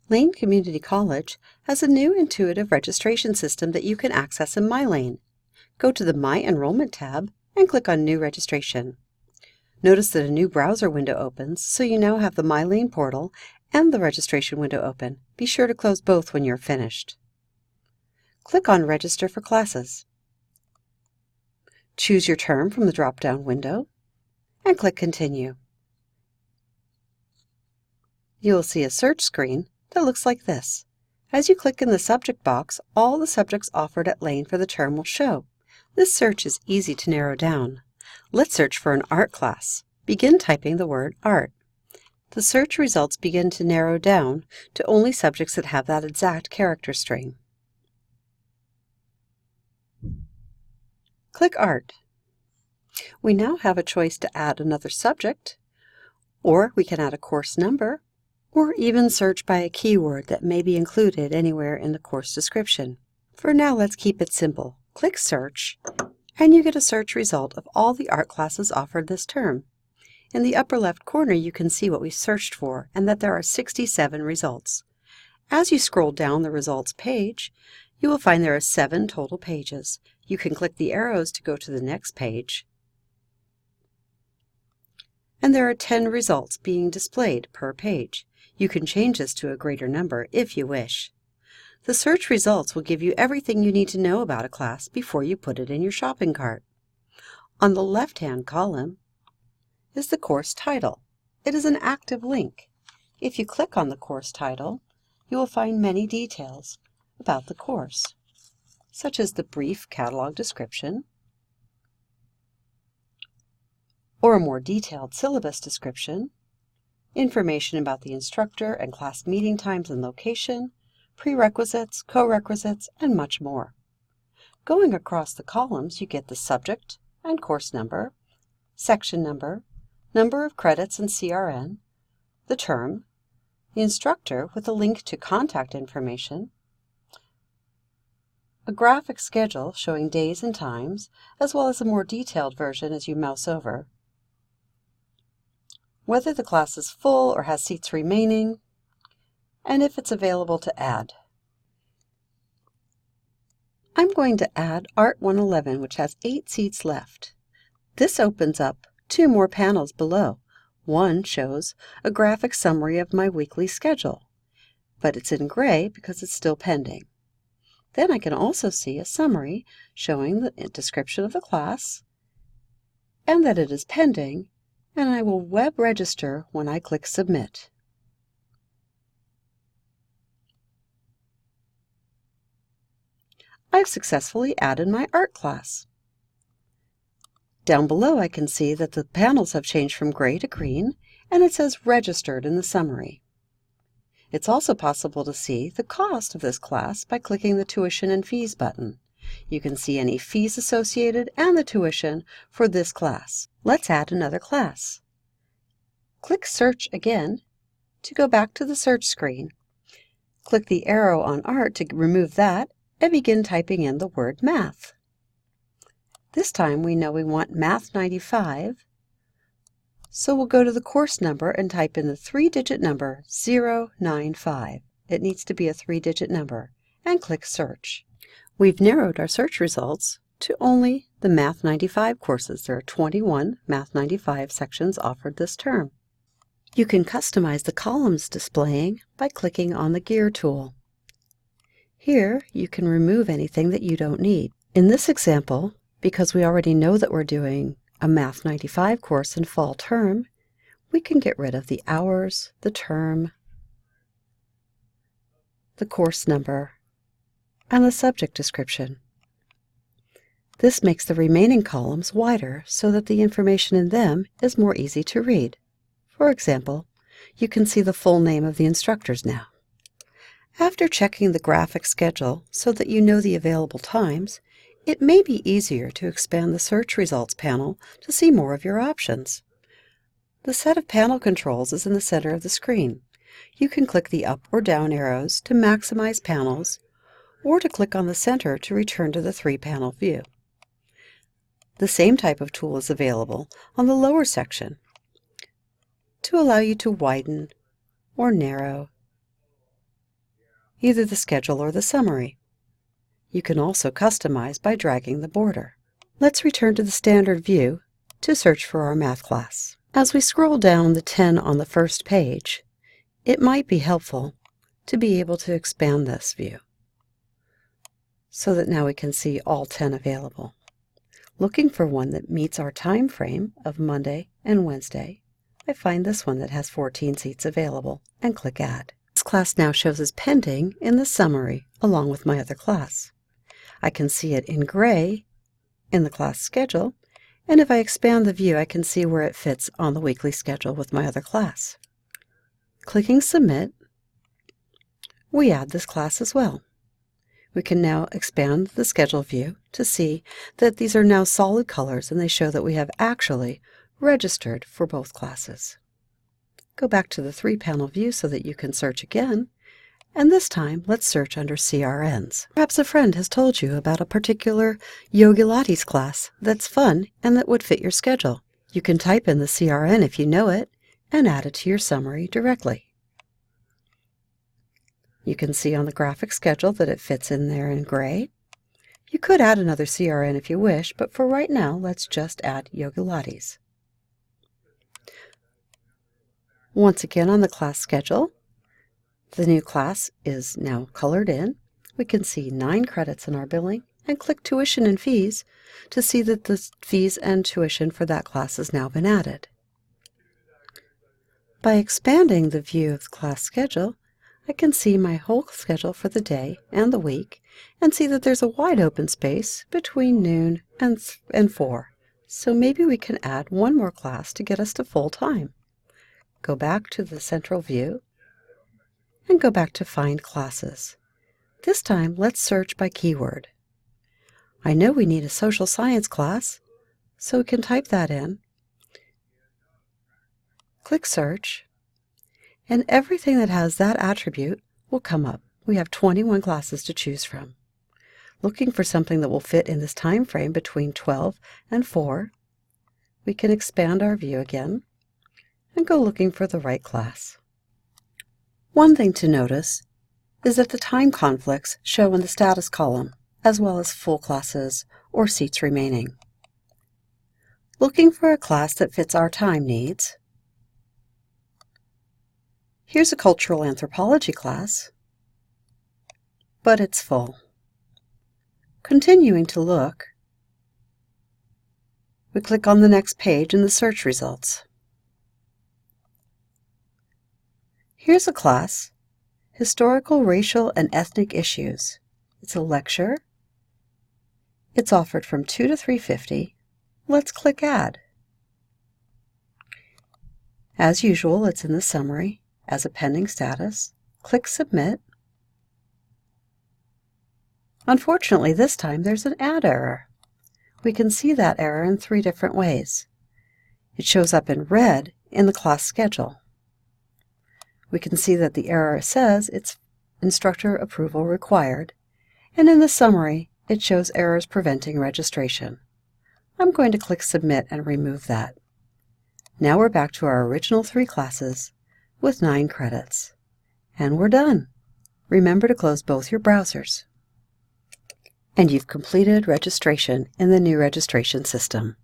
Lane Community College has a new intuitive registration system that you can access in myLane. Go to the My Enrollment tab and click on New Registration. Notice that a new browser window opens, so you now have the myLane portal and the registration window open. Be sure to close both when you're finished. Click on Register for Classes. Choose your term from the drop-down window and click Continue. You will see a search screen that looks like this. As you click in the subject box, all the subjects offered at Lane for the term will show. This search is easy to narrow down. Let's search for an art class. Begin typing the word art. The search results begin to narrow down to only subjects that have that exact character string. Click Art. We now have a choice to add another subject, or we can add a course number, or even search by a keyword that may be included anywhere in the course description. For now, let's keep it simple. Click Search, and you get a search result of all the art classes offered this term. In the upper left corner, you can see what we searched for and that there are 67 results. As you scroll down the results page, you will find there are 7 total pages. You can click the arrows to go to the next page, and there are 10 results being displayed per page. You can change this to a greater number if you wish. The search results will give you everything you need to know about a class before you put it in your shopping cart. On the left-hand column is the course title. It is an active link. If you click on the course title, you will find many details about the course, such as the brief catalog description, or a more detailed syllabus description, information about the instructor and class meeting times and location, prerequisites, co-requisites, and much more. Going across the columns, you get the subject and course number, section number, number of credits and CRN, the term, the instructor with a link to contact information, a graphic schedule showing days and times, as well as a more detailed version as you mouse over, whether the class is full or has seats remaining, and if it's available to add. I'm going to add Art 111, which has 8 seats left. This opens up 2 more panels below. One shows a graphic summary of my weekly schedule, but it's in gray because it's still pending. Then I can also see a summary showing the description of the class and that it is pending, and I will web register when I click Submit. I've successfully added my art class. Down below I can see that the panels have changed from gray to green, and it says Registered in the summary. It's also possible to see the cost of this class by clicking the Tuition and Fees button. You can see any fees associated and the tuition for this class. Let's add another class. Click Search again to go back to the search screen. Click the arrow on Art to remove that and begin typing in the word Math. This time we know we want Math 95, so we'll go to the course number and type in the 3-digit number 095. It needs to be a 3-digit number, and click Search. We've narrowed our search results to only the Math 95 courses. There are 21 Math 95 sections offered this term. You can customize the columns displaying by clicking on the Gear tool. Here you can remove anything that you don't need. In this example, because we already know that we're doing a Math 95 course in fall term, we can get rid of the hours, the term, the course number, and the subject description. This makes the remaining columns wider so that the information in them is more easy to read. For example, you can see the full name of the instructors now. After checking the graphic schedule so that you know the available times, it may be easier to expand the search results panel to see more of your options. The set of panel controls is in the center of the screen. You can click the up or down arrows to maximize panels, or to click on the center to return to the 3-panel view. The same type of tool is available on the lower section to allow you to widen or narrow either the schedule or the summary. You can also customize by dragging the border. Let's return to the standard view to search for our math class. As we scroll down the 10 on the first page, it might be helpful to be able to expand this view so that now we can see all 10 available. Looking for one that meets our time frame of Monday and Wednesday, I find this one that has 14 seats available and click Add. This class now shows as pending in the summary along with my other class. I can see it in gray in the class schedule, and if I expand the view I can see where it fits on the weekly schedule with my other class. Clicking Submit, we add this class as well. We can now expand the schedule view to see that these are now solid colors and they show that we have actually registered for both classes. Go back to the 3-panel view so that you can search again, and this time let's search under CRNs. Perhaps a friend has told you about a particular Yogi Lattes class that's fun and that would fit your schedule. You can type in the CRN if you know it and add it to your summary directly. You can see on the graphic schedule that it fits in there in gray. You could add another CRN if you wish, but for right now, let's just add Yogi Lattes. Once again on the class schedule, the new class is now colored in. We can see 9 credits in our billing and click Tuition and Fees to see that the fees and tuition for that class has now been added. By expanding the view of the class schedule, I can see my whole schedule for the day and the week and see that there's a wide open space between noon and 4. So maybe we can add one more class to get us to full time. Go back to the central view and go back to Find Classes. This time let's search by keyword. I know we need a social science class, so we can type that in. Click Search. And everything that has that attribute will come up. We have 21 classes to choose from. Looking for something that will fit in this time frame between 12 and 4, we can expand our view again and go looking for the right class. One thing to notice is that the time conflicts show in the status column, as well as full classes or seats remaining. Looking for a class that fits our time needs, here's a cultural anthropology class, but it's full. Continuing to look, we click on the next page in the search results. Here's a class, Historical, Racial, and Ethnic Issues. It's a lecture. It's offered from 2 to 350. Let's click Add. As usual, it's in the summary as a pending status. Click Submit. Unfortunately, this time there's an add error. We can see that error in 3 different ways. It shows up in red in the class schedule. We can see that the error says it's instructor approval required, and in the summary it shows errors preventing registration. I'm going to click Submit and remove that. Now we're back to our original 3 classes with 9 credits. And we're done. Remember to close both your browsers. And you've completed registration in the new registration system.